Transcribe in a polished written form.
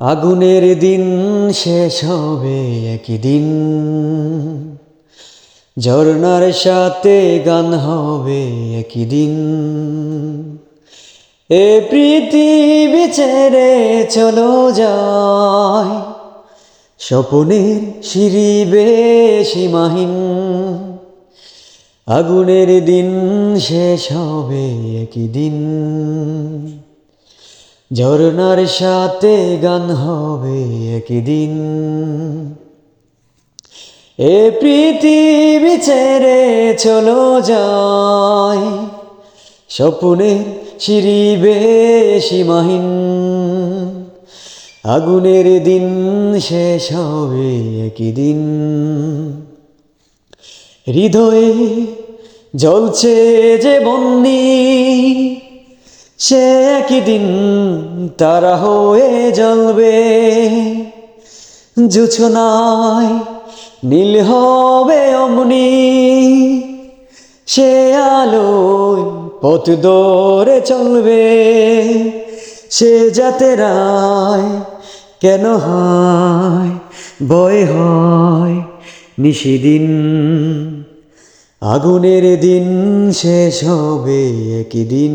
আগুনের দিন শেষ হবে একই দিন, ঝরনার সাথে গান হবে একই দিন। এ পৃথিবী ছেড়ে চলো যায়, স্বপ্নের সিঁড়ি বেয়ে সীমাহীন। আগুনের দিন শেষ হবে একই দিন, ঝরনার সাথে গান হবে একই দিন। এ পৃথিবী ছেড়ে চলো যায়, স্বপ্নের সিঁড়ি বেয়ে সীমাহীন। আগুনের দিন শেষ হবে একই দিন। হৃদয়ে জ্বলছে যে বন্দি, সে একই দিন তারা হয়ে জ্বলবে। জোছনায় নীল হবে অমনি, সে আলোয় পথ ধরে চলবে। সে যাত্রায় কেন হয় ভয় হয় নিশিদিন। আগুনের দিন শেষ হবে একই দিন।